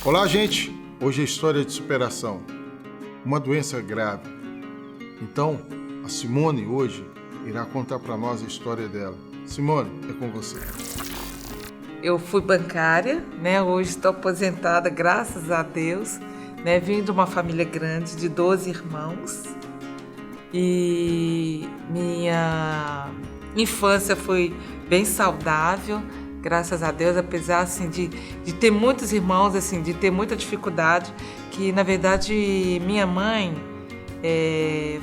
Olá, gente! Hoje é história de superação, uma doença grave. Então, a Simone hoje irá contar para nós a história dela. Simone, é com você. Eu fui bancária, Hoje estou aposentada, graças a Deus, Vim de uma família grande de 12 irmãos e minha infância foi bem saudável, graças a Deus, apesar de ter muitos irmãos, de ter muita dificuldade, que na verdade minha mãe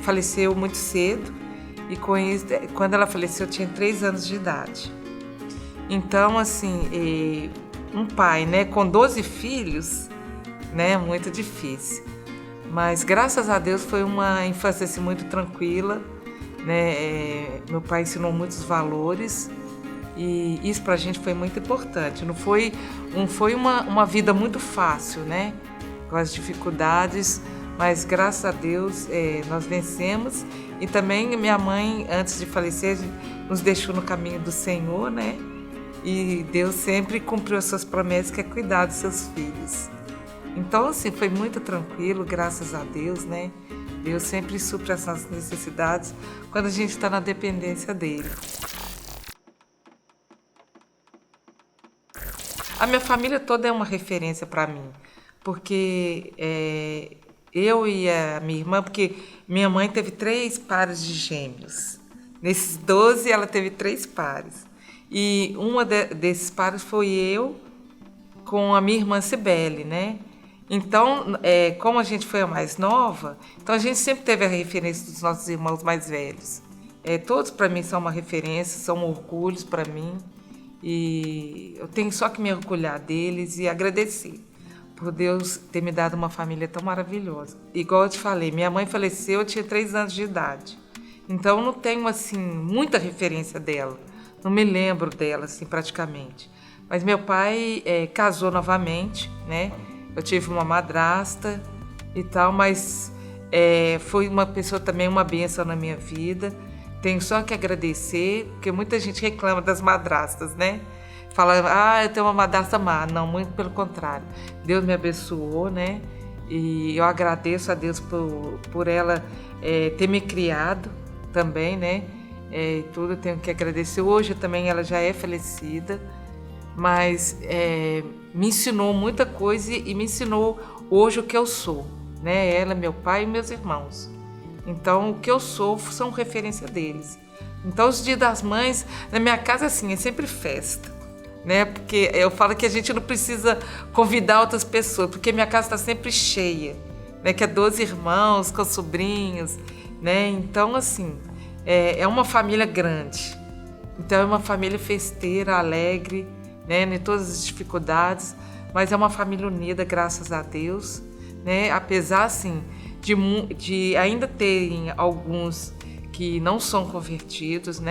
faleceu muito cedo e com isso, quando ela faleceu eu tinha 3 anos de idade. Então, um pai, com 12 filhos, muito difícil. Mas, graças a Deus, foi uma infância muito tranquila, Meu pai ensinou muitos valores e isso pra gente foi muito importante. Não foi uma vida muito fácil, Com as dificuldades, mas, graças a Deus, nós vencemos. E também minha mãe, antes de falecer, nos deixou no caminho do Senhor, E Deus sempre cumpriu as suas promessas, que é cuidar dos seus filhos. Então, foi muito tranquilo, graças a Deus, Deus sempre supre as nossas necessidades quando a gente está na dependência dele. A minha família toda é uma referência para mim, porque eu e a minha irmã, porque minha mãe teve 3 pares de gêmeos. Nesses 12, ela teve 3 pares. E desses pares foi eu com a minha irmã Cibele, Então, como a gente foi a mais nova, então a gente sempre teve a referência dos nossos irmãos mais velhos. Todos para mim são uma referência, são orgulhos para mim. E eu tenho só que me orgulhar deles e agradecer por Deus ter me dado uma família tão maravilhosa. Igual eu te falei, minha mãe faleceu, eu tinha 3 anos de idade. Então, eu não tenho, muita referência dela. Não me lembro dela, praticamente. Mas meu pai casou novamente, Eu tive uma madrasta e tal, mas foi uma pessoa também, uma bênção na minha vida. Tenho só que agradecer, porque muita gente reclama das madrastas, Fala, eu tenho uma madrasta má. Não, muito pelo contrário. Deus me abençoou, E eu agradeço a Deus por ela ter me criado também, Tudo eu tenho que agradecer. Hoje também ela já é falecida, mas me ensinou muita coisa e me ensinou hoje o que eu sou, Ela, meu pai e meus irmãos. Então, o que eu sou são referência deles. Então, os dias das mães, na minha casa, é sempre festa, Porque eu falo que a gente não precisa convidar outras pessoas, porque minha casa está sempre cheia, Que é 12 irmãos com sobrinhos, Então, é uma família grande. Então, é uma família festeira, alegre, em todas as dificuldades, mas é uma família unida, graças a Deus, Apesar, de ainda terem alguns que não são convertidos,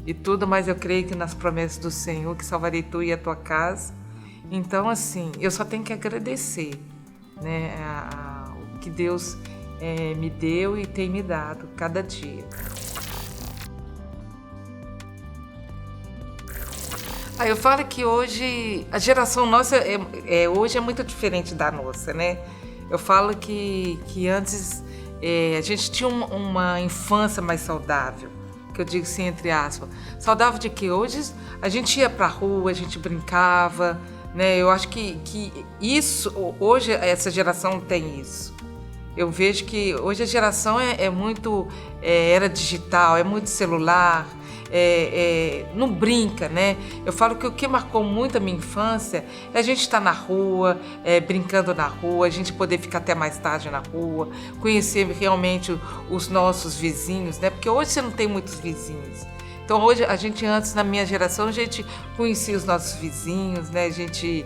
E tudo, mas eu creio que nas promessas do Senhor, que salvarei tu e a tua casa. Então, eu só tenho que agradecer, o que Deus me deu e tem me dado cada dia. Eu falo que hoje, a geração nossa hoje é muito diferente da nossa, Eu falo que antes a gente tinha uma infância mais saudável, que eu digo entre aspas. Saudável de que hoje a gente ia pra rua, a gente brincava, Eu acho que isso, hoje essa geração não tem isso. Eu vejo que hoje a geração é muito era digital, é muito celular, não brinca, Eu falo que o que marcou muito a minha infância é a gente estar na rua, brincando na rua, a gente poder ficar até mais tarde na rua, conhecer realmente os nossos vizinhos, Porque hoje você não tem muitos vizinhos. Então, hoje, antes, na minha geração, a gente conhecia os nossos vizinhos, A gente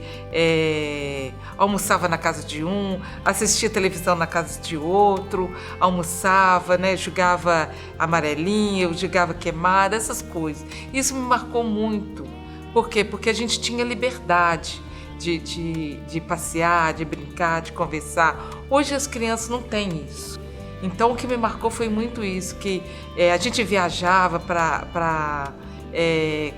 almoçava na casa de um, assistia televisão na casa de outro, almoçava, jogava amarelinha, eu jogava queimada, essas coisas. Isso me marcou muito. Por quê? Porque a gente tinha liberdade de passear, de brincar, de conversar. Hoje as crianças não têm isso. Então, o que me marcou foi muito isso, que a gente viajava para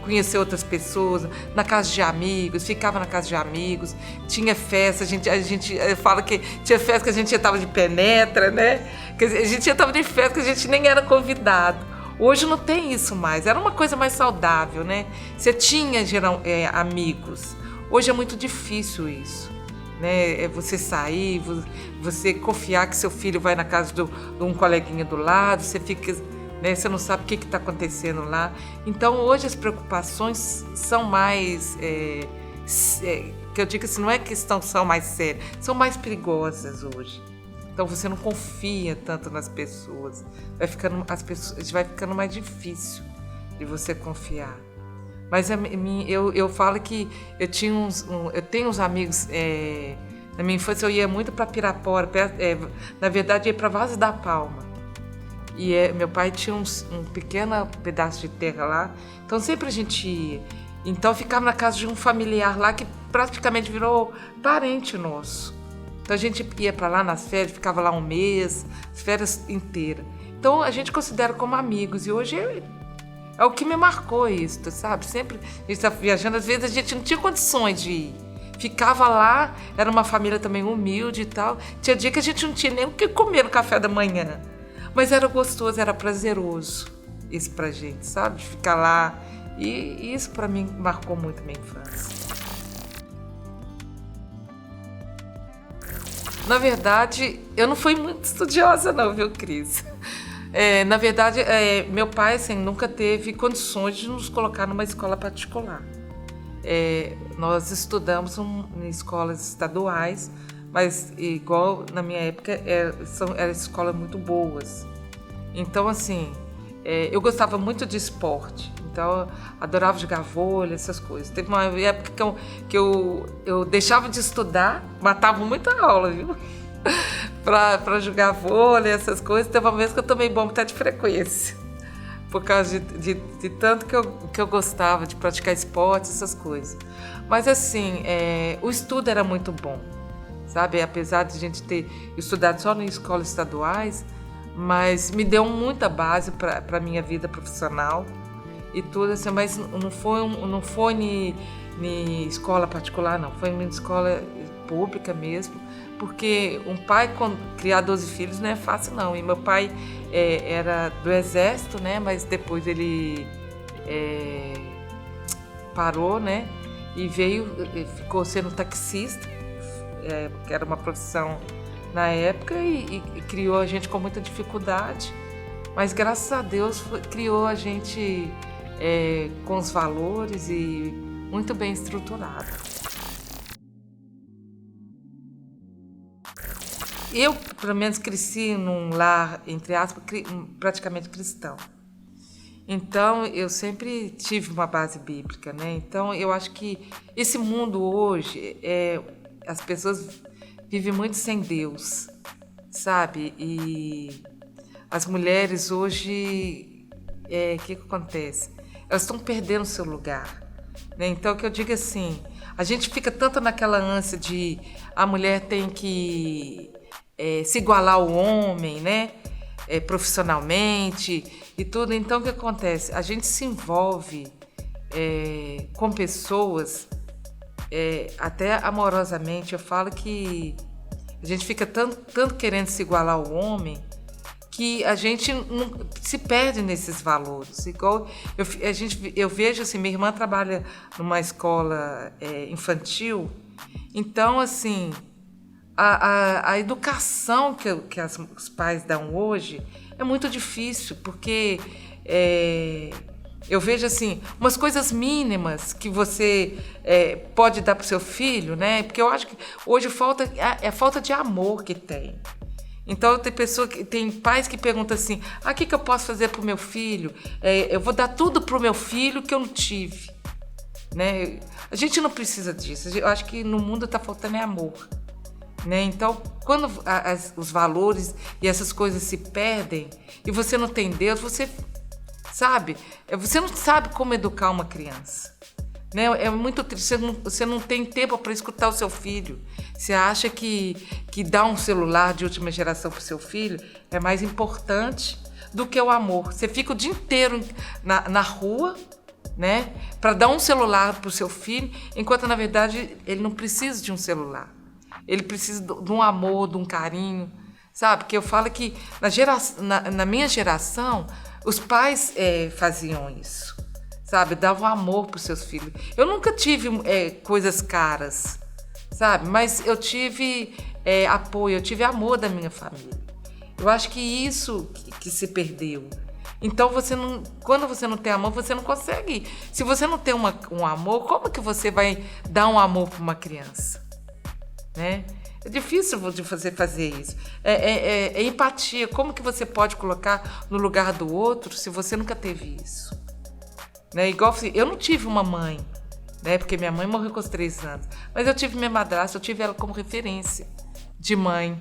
conhecer outras pessoas, na casa de amigos, ficava na casa de amigos, tinha festa, a gente fala que tinha festa que a gente estava de penetra, né? A gente estava de festa que a gente nem era convidado. Hoje não tem isso mais, era uma coisa mais saudável, né? Você tinha amigos. Hoje é muito difícil isso, né? Você sair, você confiar que seu filho vai na casa de um coleguinha do lado, você fica, né? Você não sabe o que está acontecendo lá. Então hoje as preocupações são mais, que eu digo assim, não é questão são mais sérias, são mais perigosas hoje. Então você não confia tanto nas pessoas, vai ficando mais difícil de você confiar. Mas eu falo que eu tenho uns amigos, na minha infância eu ia muito para Pirapora, na verdade eu ia para Vaz da Palma. E meu pai tinha um pequeno pedaço de terra lá, então sempre a gente ia. Então ficava na casa de um familiar lá que praticamente virou parente nosso. Então a gente ia para lá nas férias, ficava lá um mês, as férias inteiras. Então a gente considera como amigos e hoje é o que me marcou isso, sabe? Sempre a gente estava viajando, às vezes a gente não tinha condições de ir. Ficava lá, era uma família também humilde e tal. Tinha dia que a gente não tinha nem o que comer no café da manhã. Mas era gostoso, era prazeroso isso pra gente, sabe? De ficar lá. E isso pra mim marcou muito minha infância. Na verdade, eu não fui muito estudiosa não, viu, Cris? Na verdade, meu pai assim, nunca teve condições de nos colocar numa escola particular. Nós estudamos em escolas estaduais, mas igual na minha época eram escolas muito boas. Então, assim, eu gostava muito de esporte, então eu adorava jogar vôlei, essas coisas. Teve uma época que eu deixava de estudar, matava muita aula, viu? para jogar vôlei, essas coisas. Teve uma vez que eu tomei bomba de frequência, por causa de tanto que eu gostava de praticar esporte, essas coisas. Mas assim, o estudo era muito bom, sabe? Apesar de a gente ter estudado só em escolas estaduais, mas me deu muita base para a minha vida profissional e tudo assim. Mas não foi em escola particular, não. Foi em escola pública mesmo, porque um pai criar 12 filhos não é fácil, não. E meu pai era do exército, né? Mas depois ele parou, né? E ficou sendo taxista, que era uma profissão na época, e criou a gente com muita dificuldade, mas graças a Deus criou a gente com os valores e muito bem estruturado. Eu, pelo menos, cresci num lar, entre aspas, praticamente cristão. Então, eu sempre tive uma base bíblica, né? Então, eu acho que esse mundo hoje, as pessoas vivem muito sem Deus, sabe? E as mulheres hoje, o que acontece? Elas estão perdendo o seu lugar, né? Então, o que eu digo assim, a gente fica tanto naquela ânsia de a mulher tem que se igualar ao homem, né? Profissionalmente e tudo. Então, o que acontece? A gente se envolve com pessoas, até amorosamente. Eu falo que a gente fica tanto querendo se igualar ao homem que a gente não, se perde nesses valores. Igual eu vejo assim, minha irmã trabalha numa escola infantil, então assim a educação que os pais dão hoje é muito difícil, porque eu vejo assim, umas coisas mínimas que você pode dar para o seu filho, né? Porque eu acho que hoje falta de amor que tem. Então tem pais que perguntam assim, o que eu posso fazer para o meu filho? Eu vou dar tudo para o meu filho que eu não tive, né? A gente não precisa disso. Eu acho que no mundo está faltando amor, né? Então, quando os valores e essas coisas se perdem e você não tem Deus, você não sabe como educar uma criança, né? É muito triste, você não tem tempo para escutar o seu filho. Você acha que dar um celular de última geração para o seu filho é mais importante do que o amor. Você fica o dia inteiro na rua, né? Para dar um celular para o seu filho, enquanto na verdade ele não precisa de um celular. Ele precisa de um amor, de um carinho, sabe? Porque eu falo que na minha geração, os pais faziam isso, sabe? Davam amor para os seus filhos. Eu nunca tive coisas caras, sabe? Mas eu tive apoio, eu tive amor da minha família. Eu acho que isso que se perdeu. Então, quando você não tem amor, você não consegue. Se você não tem um amor, como que você vai dar um amor para uma criança? Né? É difícil de você fazer isso. É empatia. Como que você pode colocar no lugar do outro se você nunca teve isso? Né? Igual eu não tive uma mãe, né? Porque minha mãe morreu com os 3 anos. Mas eu tive minha madrasta, eu tive ela como referência de mãe,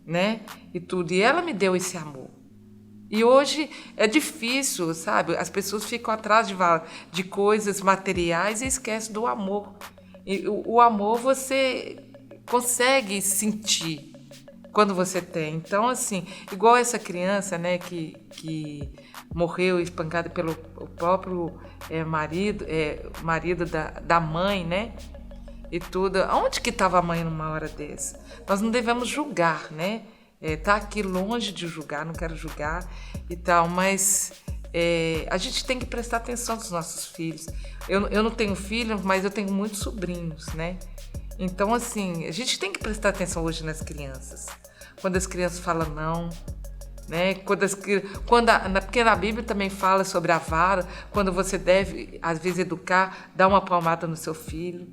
né? E tudo. E ela me deu esse amor. E hoje é difícil, sabe? As pessoas ficam atrás de coisas materiais e esquecem do amor. E o amor você consegue sentir quando você tem. Então, assim, igual essa criança, né, que morreu espancada pelo próprio marido da mãe, né? E tudo. Onde que estava a mãe numa hora dessa? Nós não devemos julgar, né? Tá aqui longe de julgar, não quero julgar e tal, mas a gente tem que prestar atenção nos nossos filhos. Eu não tenho filho, mas eu tenho muitos sobrinhos, né? Então, assim, a gente tem que prestar atenção hoje nas crianças. Quando as crianças falam não, né? Porque na Bíblia também fala sobre a vara, quando você deve, às vezes, educar, dar uma palmada no seu filho,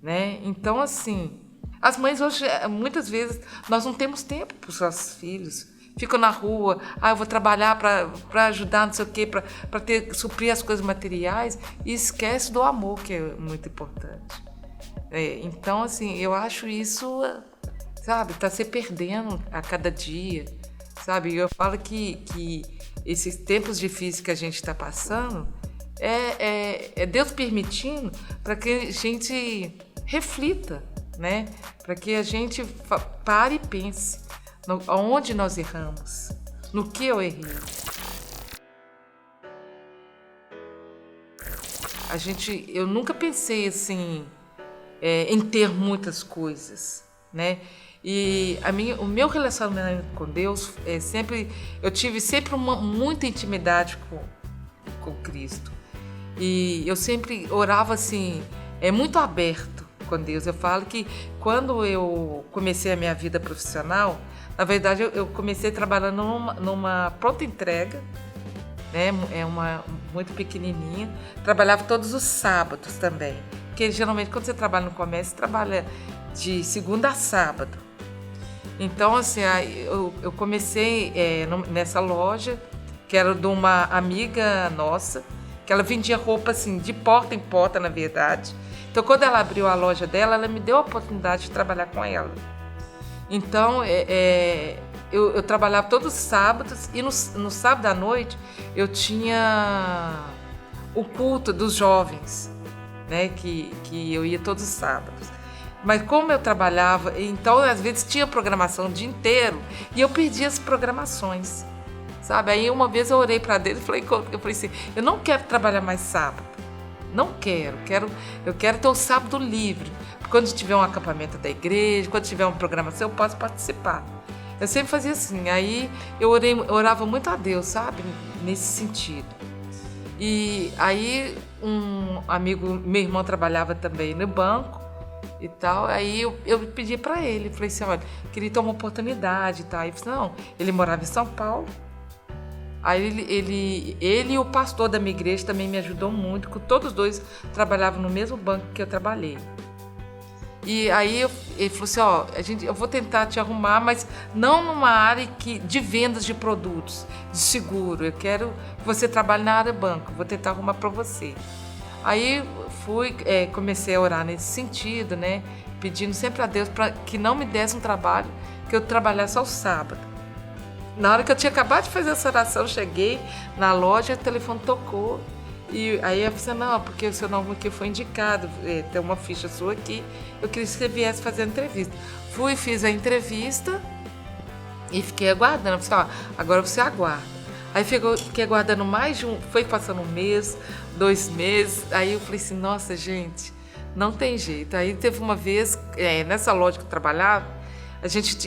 né? Então, assim, as mães hoje, muitas vezes, nós não temos tempo para os nossos filhos. Ficam na rua, eu vou trabalhar para ajudar, não sei o quê, para suprir as coisas materiais, e esquece do amor, que é muito importante. Então, assim, eu acho isso, sabe, está se perdendo a cada dia, sabe? Eu falo que esses tempos difíceis que a gente está passando é Deus permitindo para que a gente reflita, né? Para que a gente pare e pense onde nós erramos, no que eu errei. Eu nunca pensei assim em ter muitas coisas, né? E o meu relacionamento com Deus eu tive sempre muita intimidade com Cristo. E eu sempre orava assim, muito aberto com Deus. Eu falo que quando eu comecei a minha vida profissional, na verdade eu comecei trabalhando numa pronta entrega, né? Muito pequenininha. Trabalhava todos os sábados também. Porque geralmente quando você trabalha no comércio, você trabalha de segunda a sábado. Então, assim, eu comecei nessa loja, que era de uma amiga nossa, que ela vendia roupa assim, de porta em porta, na verdade. Então, quando ela abriu a loja dela, ela me deu a oportunidade de trabalhar com ela. Então, eu trabalhava todos os sábados e no sábado à noite eu tinha o culto dos jovens, né, que eu ia todos os sábados. Mas como eu trabalhava, então às vezes tinha programação o dia inteiro e eu perdia as programações, sabe? Aí uma vez eu orei para Deus e falei assim, eu não quero trabalhar mais sábado, não quero, eu quero ter o sábado livre. Quando tiver um acampamento da igreja, quando tiver uma programação, eu posso participar. Eu sempre fazia assim, aí eu orava muito a Deus, sabe? Nesse sentido. E aí um amigo, meu irmão trabalhava também no banco e tal, aí eu pedi para ele, falei assim, olha, queria ter uma oportunidade e tal. Aí ele falou, não, ele morava em São Paulo. Aí ele e o pastor da minha igreja também me ajudou muito, porque todos os dois trabalhavam no mesmo banco que eu trabalhei. E aí ele falou assim, eu vou tentar te arrumar, mas não numa área de vendas de produtos, de seguro. Eu quero que você trabalhe na área banco, vou tentar arrumar para você. Aí comecei a orar nesse sentido, né? Pedindo sempre a Deus para que não me desse um trabalho, que eu trabalhasse ao sábado. Na hora que eu tinha acabado de fazer essa oração, eu cheguei na loja, o telefone tocou. E aí eu falei, não, porque o seu nome aqui foi indicado, tem uma ficha sua aqui, eu queria que você viesse fazer a entrevista. Fiz a entrevista e fiquei aguardando. Eu falei, agora você aguarda. Aí fiquei aguardando mais de foi passando 1 mês, 2 meses, aí eu falei assim, nossa, gente, não tem jeito. Aí teve uma vez, nessa loja que eu trabalhava,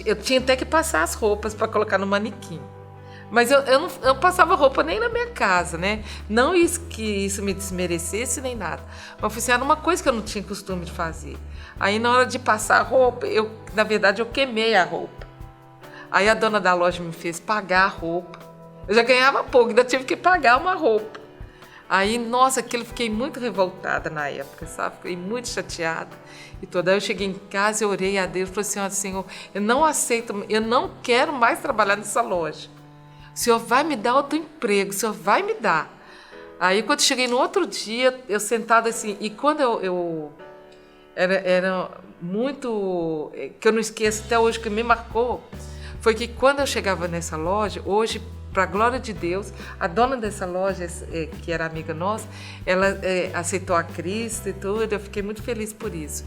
eu tinha até que passar as roupas para colocar no manequim. Mas eu passava roupa nem na minha casa, né? Não que isso me desmerecesse nem nada. Mas assim, era uma coisa que eu não tinha costume de fazer. Aí na hora de passar a roupa, na verdade eu queimei a roupa. Aí a dona da loja me fez pagar a roupa. Eu já ganhava pouco, ainda tive que pagar uma roupa. Aí, nossa, fiquei muito revoltada na época, sabe? Fiquei muito chateada e toda. Aí eu cheguei em casa, eu orei a Deus, falei assim, ó, Senhor, eu não aceito, eu não quero mais trabalhar nessa loja. O Senhor vai me dar outro emprego, o Senhor vai me dar. Aí, quando cheguei no outro dia, eu sentada assim, e quando era muito, que eu não esqueço até hoje, que me marcou, foi que quando eu chegava nessa loja, hoje, para a glória de Deus, a dona dessa loja, que era amiga nossa, ela aceitou a Cristo e tudo, eu fiquei muito feliz por isso.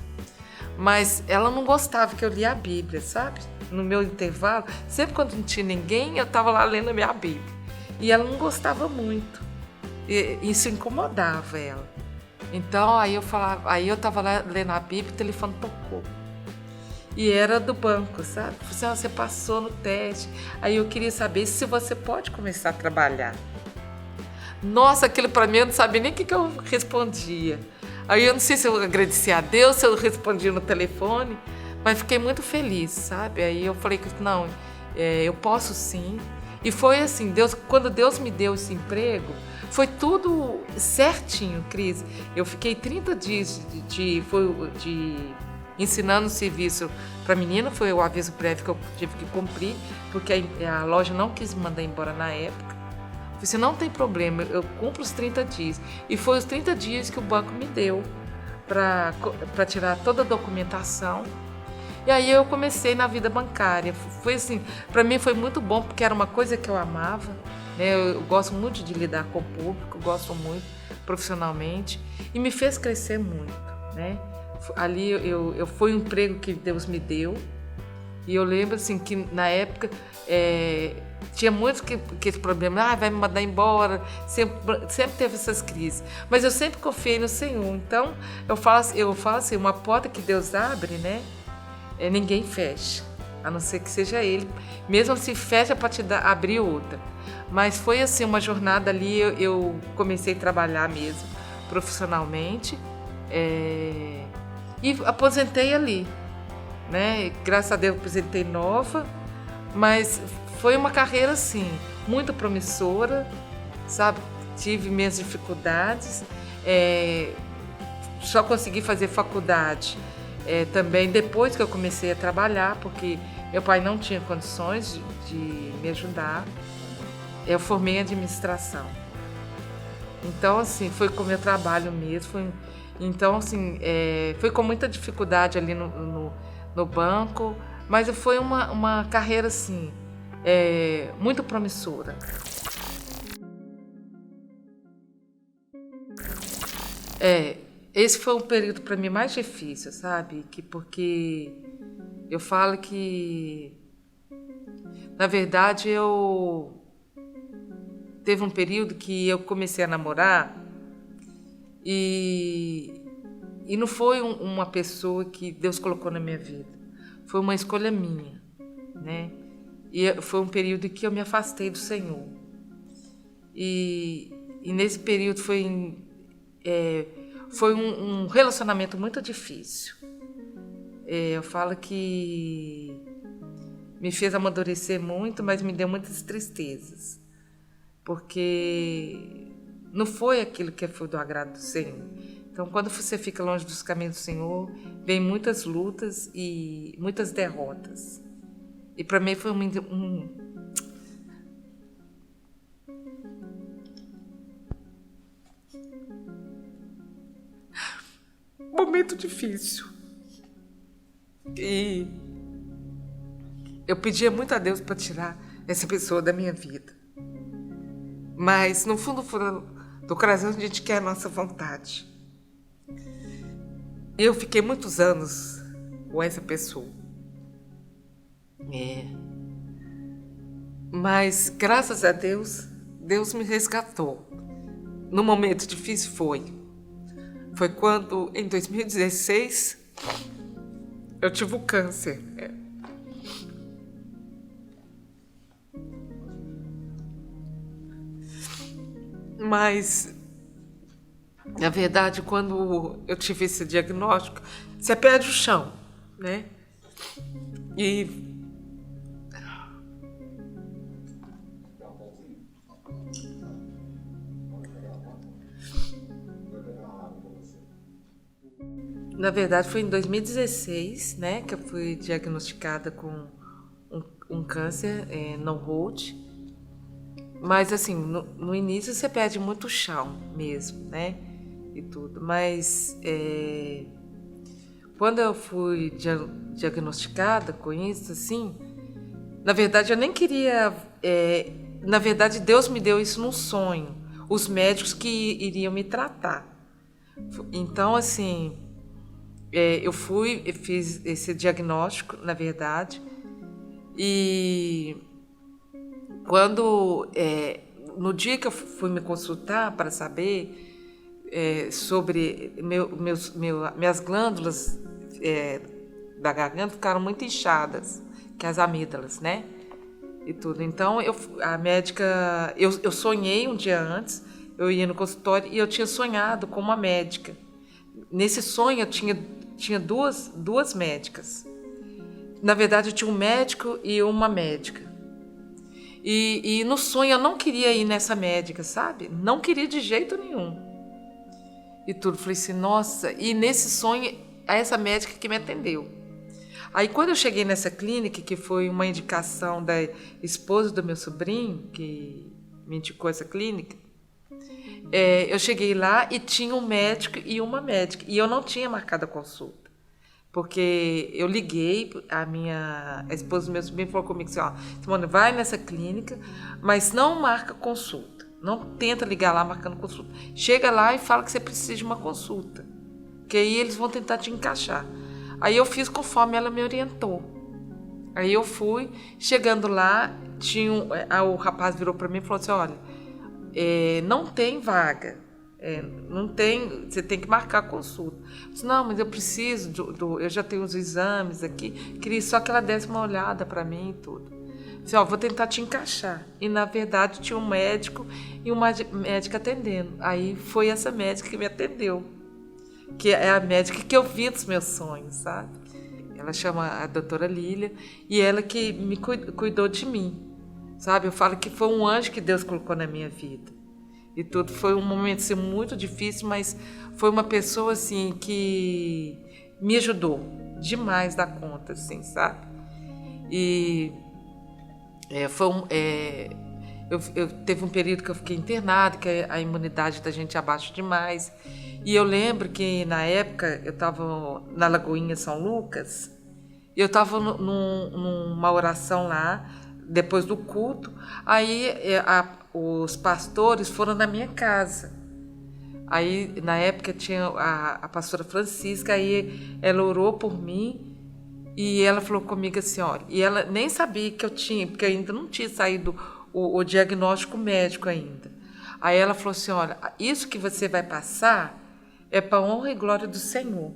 Mas ela não gostava que eu lia a Bíblia, sabe? No meu intervalo, sempre quando não tinha ninguém, eu estava lá lendo a minha Bíblia. E ela não gostava muito. E isso incomodava ela. Então, aí eu estava lá lendo a Bíblia, o telefone tocou. E era do banco, sabe? Você passou no teste. Aí eu queria saber se você pode começar a trabalhar. Nossa, aquilo para mim, eu não sabia nem o que eu respondia. Aí eu não sei se eu agradecia a Deus, se eu respondia no telefone, mas fiquei muito feliz, sabe? Aí eu falei que não, eu posso sim. E foi assim, quando Deus me deu esse emprego, foi tudo certinho, Cris. Eu fiquei 30 dias de ensinando o serviço para a menina, foi o aviso prévio que eu tive que cumprir, porque a loja não quis me mandar embora na época. Eu disse, não tem problema, eu cumpro os 30 dias. E foi os 30 dias que o banco me deu para tirar toda a documentação. E aí eu comecei na vida bancária. Foi assim, para mim foi muito bom, porque era uma coisa que eu amava, né? Eu gosto muito de lidar com o público, gosto muito profissionalmente, e me fez crescer muito, né? Ali foi um emprego que Deus me deu, e eu lembro assim que na época tinha muitos que esse problema, vai me mandar embora, sempre teve essas crises, mas eu sempre confiei no Senhor. Então eu falo assim, uma porta que Deus abre, né, ninguém fecha, a não ser que seja Ele, mesmo se fecha para abrir outra. Mas foi assim uma jornada ali, eu comecei a trabalhar mesmo profissionalmente, e aposentei ali, né? Graças a Deus aposentei nova, mas foi uma carreira assim, muito promissora, sabe? Tive minhas dificuldades, só consegui fazer faculdade também depois que eu comecei a trabalhar, porque meu pai não tinha condições de me ajudar. Eu formei em administração. Então, assim, foi com o meu trabalho mesmo. Então, assim, foi com muita dificuldade ali no banco, mas foi uma carreira, assim, muito promissora. Esse foi um período para mim mais difícil, sabe? Porque eu falo que, na verdade, teve um período que eu comecei a namorar e não foi uma pessoa que Deus colocou na minha vida. Foi uma escolha minha, né? E foi um período que eu me afastei do Senhor. E nesse período foi um relacionamento muito difícil. Eu falo que me fez amadurecer muito, mas me deu muitas tristezas. Porque não foi aquilo que foi do agrado do Senhor. Então, quando você fica longe dos caminhos do Senhor, vem muitas lutas e muitas derrotas. E para mim foi um momento difícil. E eu pedia muito a Deus para tirar essa pessoa da minha vida. Mas, no fundo do coração, a gente quer a nossa vontade. Eu fiquei muitos anos com essa pessoa. Mas, graças a Deus, Deus me resgatou. No momento difícil foi quando, em 2016, eu tive o câncer. Mas, na verdade, quando eu tive esse diagnóstico, você perde o chão, né? E na verdade, foi em 2016, né, que eu fui diagnosticada com um câncer no Hodgkin. Mas, assim, no início você perde muito chão mesmo, né, e tudo. Mas, quando eu fui diagnosticada com isso, assim, na verdade, eu nem queria... na verdade, Deus me deu isso num sonho. Os médicos que iriam me tratar. Então, assim... eu fiz esse diagnóstico, na verdade, e quando, no dia que eu fui me consultar para saber sobre minhas glândulas da garganta ficaram muito inchadas, que é as amígdalas, né? E tudo. Então, a médica, eu sonhei um dia antes, eu ia no consultório e eu tinha sonhado com uma médica. Nesse sonho eu tinha duas médicas. Na verdade, eu tinha um médico e uma médica. E no sonho eu não queria ir nessa médica, sabe? Não queria de jeito nenhum. E tudo. Falei assim, nossa. E nesse sonho, essa médica que me atendeu. Aí quando eu cheguei nessa clínica, que foi uma indicação da esposa do meu sobrinho, que me indicou essa clínica, eu cheguei lá e tinha um médico e uma médica. E eu não tinha marcado a consulta. Porque eu liguei, a esposa do meu sobrinho falou comigo assim, ó, Simone, vai nessa clínica, mas não marca consulta. Não tenta ligar lá marcando consulta. Chega lá e fala que você precisa de uma consulta. Que aí eles vão tentar te encaixar. Aí eu fiz conforme ela me orientou. Aí eu fui, chegando lá, o rapaz virou para mim e falou assim, olha, não tem vaga, não tem, você tem que marcar a consulta. Eu disse, não, mas eu preciso, eu já tenho os exames aqui, queria só que ela desse uma olhada para mim e tudo. Eu disse, vou tentar te encaixar. E na verdade tinha um médico e uma médica atendendo. Aí foi essa médica que me atendeu, que é a médica que eu vi nos meus sonhos, sabe? Ela chama a doutora Lília e ela que me cuidou de mim. Sabe, eu falo que foi um anjo que Deus colocou na minha vida. E tudo foi um momento assim, muito difícil, mas foi uma pessoa assim que me ajudou demais da conta, assim, sabe? E teve um período que eu fiquei internada, que a imunidade da gente abaixa demais. E eu lembro que na época eu estava na Lagoinha São Lucas, e eu estava numa oração lá, depois do culto, aí os pastores foram na minha casa. Aí, na época, tinha a pastora Francisca, aí ela orou por mim e ela falou comigo assim, olha, e ela nem sabia que eu tinha, porque ainda não tinha saído o diagnóstico médico ainda. Aí ela falou assim, olha, isso que você vai passar é para a honra e glória do Senhor.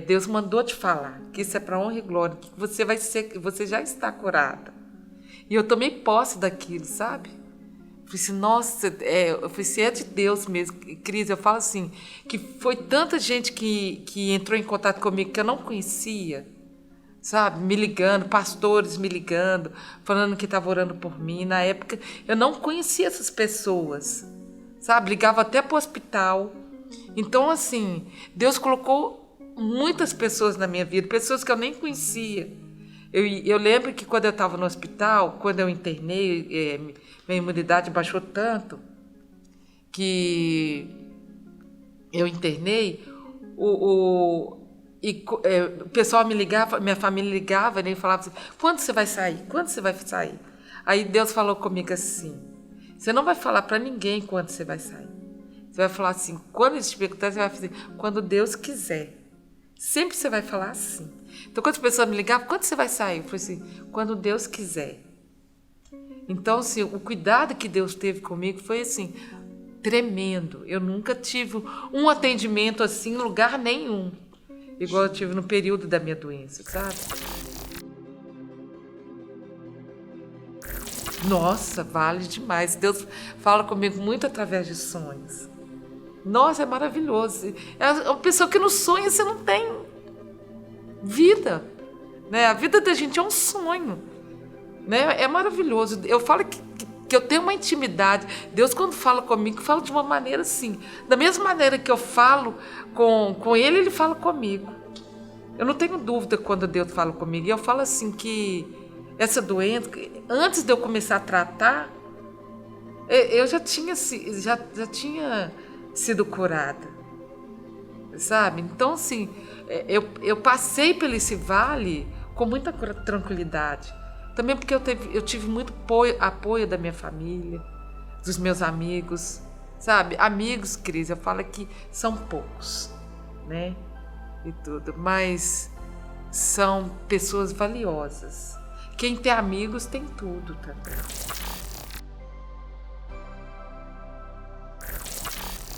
Deus mandou te falar que isso é para a honra e glória, que você já está curada. E eu tomei posse daquilo, sabe? Eu falei assim, nossa, eu falei assim, é de Deus mesmo. Cris, eu falo assim, que foi tanta gente que entrou em contato comigo que eu não conhecia, sabe? Me ligando, pastores me ligando, falando que estava orando por mim. Na época, eu não conhecia essas pessoas, sabe? Ligava até para o hospital. Então, assim, Deus colocou muitas pessoas na minha vida, pessoas que eu nem conhecia. Eu lembro que quando eu estava no hospital, quando eu internei, minha imunidade baixou tanto que eu internei, o pessoal me ligava, minha família ligava, né, e falava assim, quando você vai sair? Quando você vai sair? Aí Deus falou comigo assim, você não vai falar para ninguém quando você vai sair. Você vai falar assim, quando eles te perguntarem, você vai fazer, quando Deus quiser. Sempre você vai falar assim. Então, quando as pessoas me ligavam, quando você vai sair? Eu falei assim, quando Deus quiser. Então, assim, o cuidado que Deus teve comigo foi, assim, tremendo. Eu nunca tive um atendimento assim em lugar nenhum, igual eu tive no período da minha doença, sabe? Nossa, vale demais. Deus fala comigo muito através de sonhos. Nossa, é maravilhoso. É uma pessoa que não sonha, você não tem vida, né? A vida da gente é um sonho, né? É maravilhoso. Eu falo que eu tenho uma intimidade. Deus, quando fala comigo, fala de uma maneira assim. Da mesma maneira que eu falo com Ele, Ele fala comigo. Eu não tenho dúvida quando Deus fala comigo. E eu falo assim que essa doença, antes de eu começar a tratar, eu já tinha sido curada, sabe? Então, assim, eu passei por esse vale com muita tranquilidade. Também porque eu tive muito apoio da minha família, dos meus amigos, sabe? Amigos, Cris, eu falo que são poucos, né? E tudo, mas são pessoas valiosas. Quem tem amigos tem tudo também.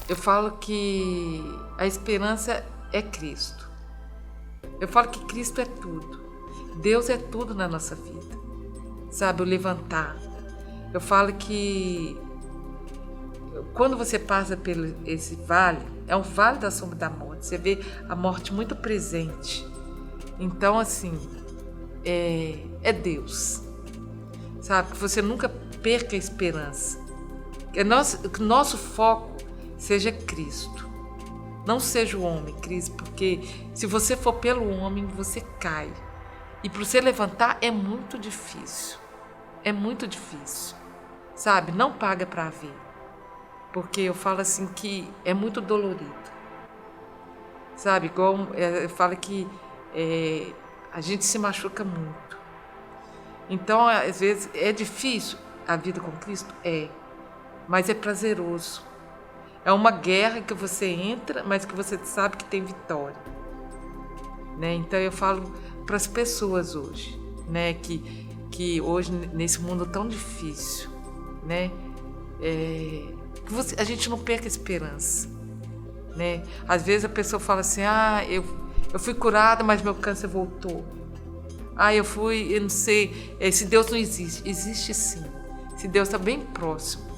Eu falo que a esperança é Cristo. Eu falo que Cristo é tudo. Deus é tudo na nossa vida. Sabe, o levantar. Eu falo que quando você passa por esse vale, é um vale da sombra da morte. Você vê a morte muito presente. Então, assim, é Deus. Sabe, que você nunca perca a esperança. Que nosso foco seja Cristo. Não seja o homem, Cristo, porque se você for pelo homem, você cai. E para você levantar é muito difícil. É muito difícil. Sabe? Não paga para ver. Porque eu falo assim que é muito dolorido. Sabe? Igual eu falo que a gente se machuca muito. Então, às vezes, é difícil a vida com Cristo? É. Mas é prazeroso. É uma guerra que você entra, mas que você sabe que tem vitória. Né? Então, eu falo para as pessoas hoje, né? Que hoje, nesse mundo tão difícil, né? Que a gente não perca a esperança. Né? Às vezes a pessoa fala assim, eu fui curada, mas meu câncer voltou. Eu não sei, se Deus não existe. Existe sim. Se Deus está bem próximo.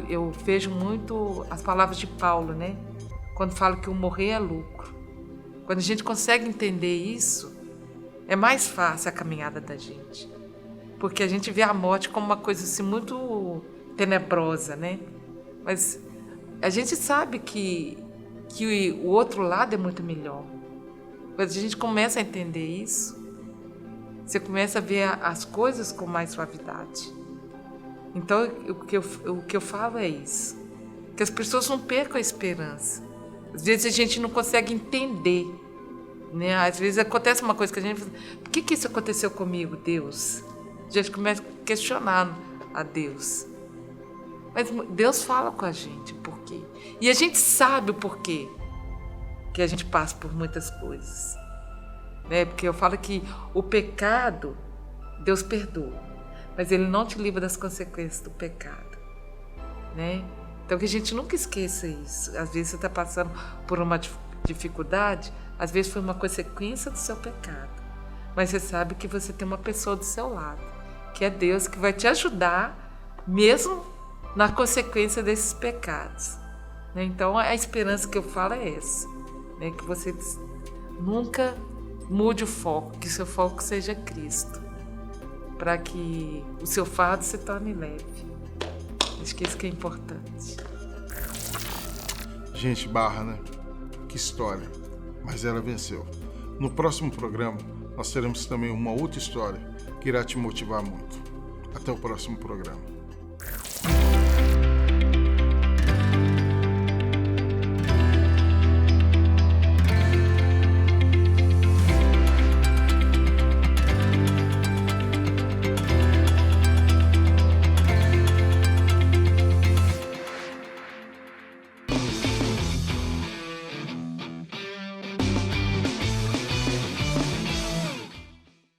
Eu vejo muito as palavras de Paulo, né? Quando fala que o morrer é lucro. Quando a gente consegue entender isso, é mais fácil a caminhada da gente. Porque a gente vê a morte como uma coisa assim muito tenebrosa, né? Mas a gente sabe que o outro lado é muito melhor. Quando a gente começa a entender isso, você começa a ver as coisas com mais suavidade. Então, o que eu falo é isso. Que as pessoas não percam a esperança. Às vezes a gente não consegue entender. Né? Às vezes acontece uma coisa que a gente fala, por que isso aconteceu comigo, Deus? A gente começa a questionar a Deus. Mas Deus fala com a gente por quê. E a gente sabe o porquê que a gente passa por muitas coisas. Né? Porque eu falo que o pecado, Deus perdoa, mas Ele não te livra das consequências do pecado. Né? Então que a gente nunca esqueça isso. Às vezes você está passando por uma dificuldade, às vezes foi uma consequência do seu pecado. Mas você sabe que você tem uma pessoa do seu lado, que é Deus, que vai te ajudar, mesmo na consequência desses pecados. Né? Então a esperança que eu falo é essa. Né? Que você nunca mude o foco, que o seu foco seja Cristo, para que o seu fardo se torne leve. Acho que isso que é importante. Gente, barra, né? Que história. Mas ela venceu. No próximo programa, nós teremos também uma outra história que irá te motivar muito. Até o próximo programa.